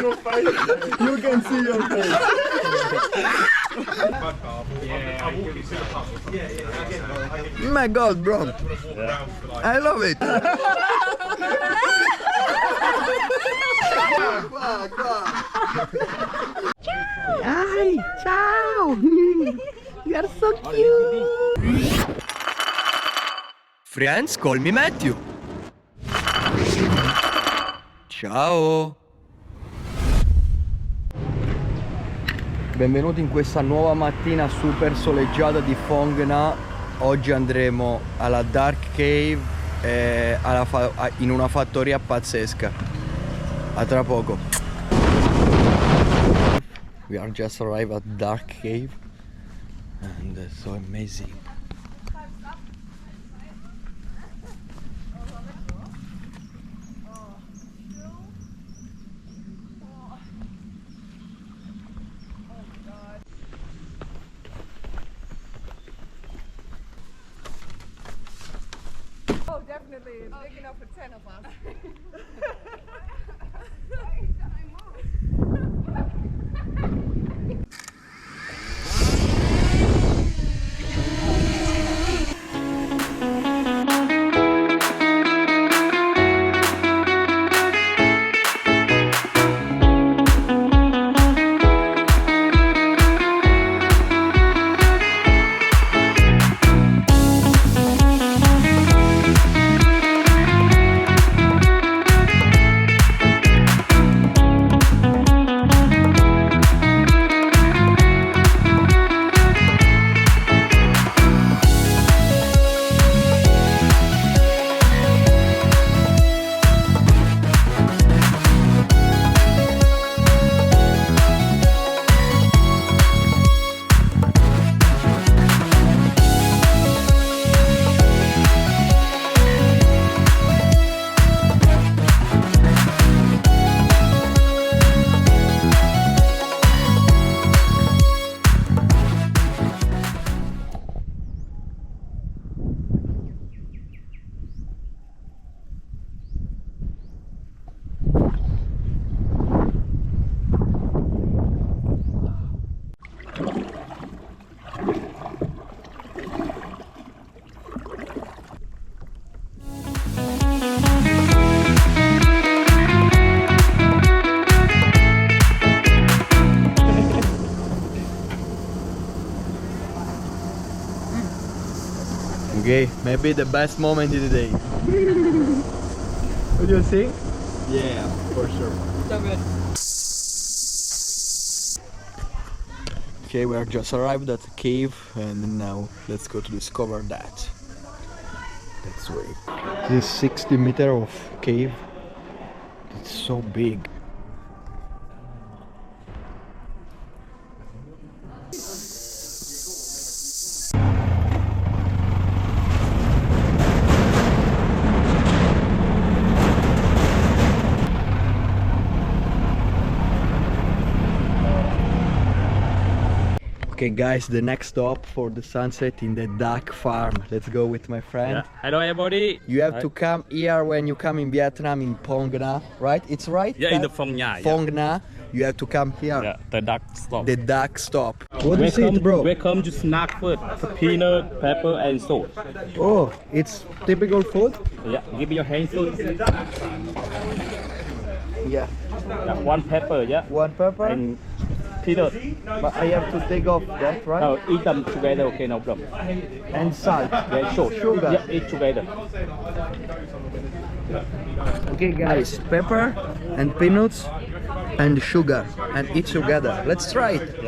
your face. You can see your face. My God, bro. I love it. Hi, ciao. You are so cute. Friends, call me Matthew. Ciao. Benvenuti in questa nuova mattina super soleggiata di PHONG NHA. Oggi andremo alla Dark Cave e in una fattoria pazzesca. A tra poco. We are just arrived at Dark Cave and it's so amazing. Oh, definitely big enough for 10 of us. Okay, maybe the best moment in the day. What do you think? Yeah, for sure. Okay, we are just arrived at the cave and now let's go to discover that. That's way. This is 60 meters of cave. It's so big. Okay guys, the next stop for the sunset in the duck farm. Let's go with my friend. Yeah. Hello everybody. You have to come here when you come in Vietnam in PHONG NHA, right? It's right? Yeah, in the PHONG NHA. PHONG NHA. You have to come here. Yeah, the duck stop. The duck stop. What is it, bro? Welcome to snack food. Peanut, pepper and salt. Oh, it's typical food? Yeah, give me your hand salt. Yeah. Yeah, one pepper, yeah. One pepper? And peanut. But I have to take off that, right? No, eat them together, okay, no problem. And salt. Yeah, sure. Sugar. Yeah, eat together. Okay guys, pepper and peanuts and sugar and eat together. Let's try it.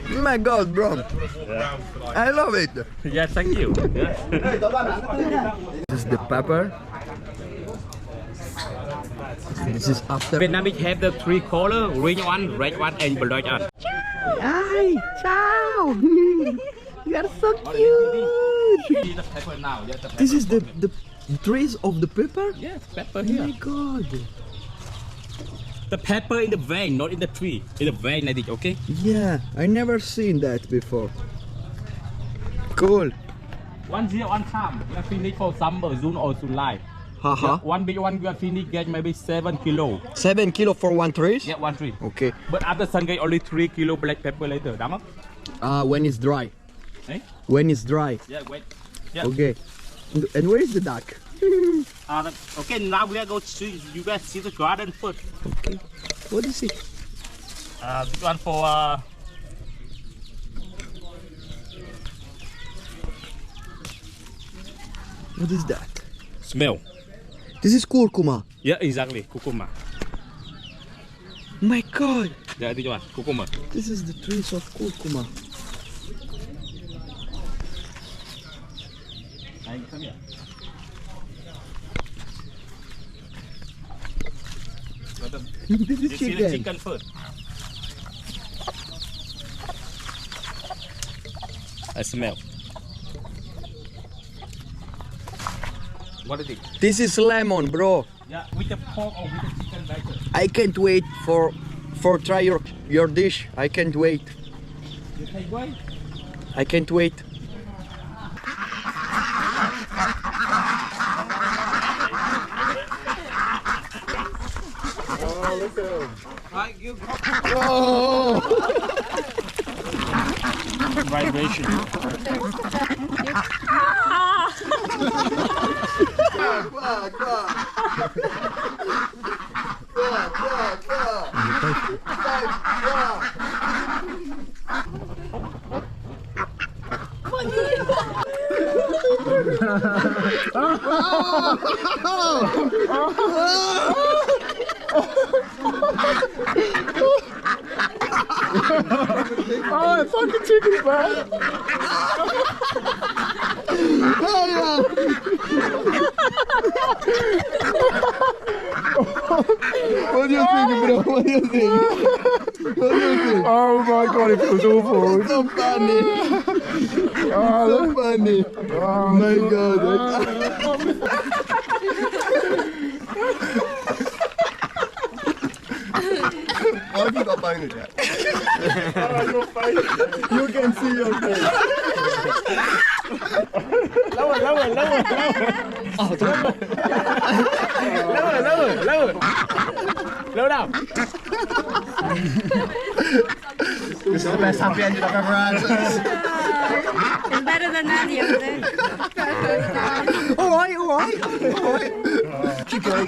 My God, bro. Yeah. I love it. Yeah, thank you. Yeah. This is the pepper. This is after. Vietnamese have the three color, green one, red one and black one. Hi, ciao. You are so cute. See the pepper now. Yeah, the pepper. This is the trees of the pepper? Yes, pepper Oh here. my God. The pepper in the vein, not in the tree. In the vein, I think, okay? Yeah, I never seen that before. Cool. 1 year, 1 time. We are finished for summer, June or July. Haha. One big one, you are finish get maybe 7 kilo. 7 kilo for one trees? Yeah, one tree. Okay. But after sun get only 3 kilo black pepper later. Đúng không? When it's dry. Eh? When it's dry. Yeah, wait. Yeah. Okay. And where is the duck? Okay, now we are going to see, you guys see the garden first. Okay. What is it? This one for What is that? smell. This is curcuma. Yeah, exactly. Cucumber. My God. Yeah, this one, cucumber. This is the trees of curcuma. Come here. This You is see the chicken. chicken first. I smell. What is it? This is lemon, bro. Yeah, with the pork or with the chicken later. I can't wait for try your dish. I can't wait. You say why? I can't wait. Vibration. Oh, fucking chicken, man. What do you think, bro? What do you think? What do you think? Oh my God, it feels awful. So funny. So funny. Oh my God. Why have you got boners yet? Your face. You can see your face. Lower. Lower down. This is the best happy ending I've ever had. It's better than that the other day. Alright. Keep going.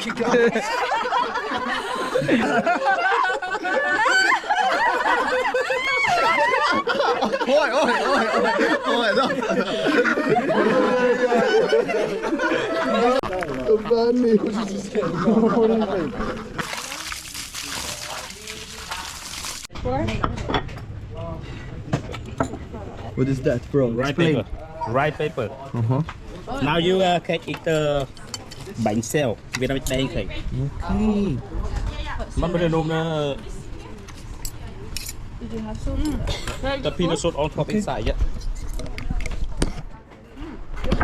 What is that, bro? Right Explain. paper. Right paper. Now you can eat the bánh xèo Vietnamese pancake. Okay. Mắm bên nôm nó. The peanut sauce on top inside. Yeah.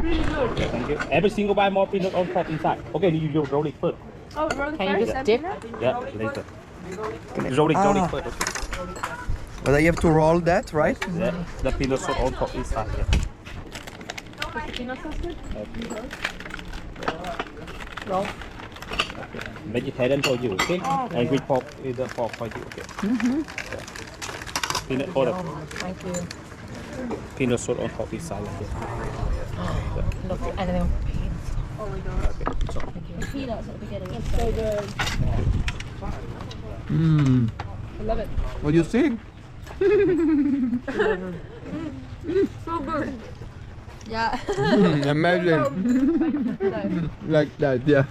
Yeah, thank you. Every single buy more peanut on top inside. Okay, you roll it first. Oh, roll Can you just dip? Yeah, later. Roll it first. Okay. But I have to roll that, right? Yeah, the peanut sauce on top inside. Yeah. Roll. Vegetarian for you, okay? And with pork is the pork for you, okay? Yeah. Peanut butter. Thank you. Peanut sauce on top inside. Okay. Look, and then Peanuts at the beginning. it's so good. I love it. What do you think? So good. Yeah. Imagine. Like that, yeah.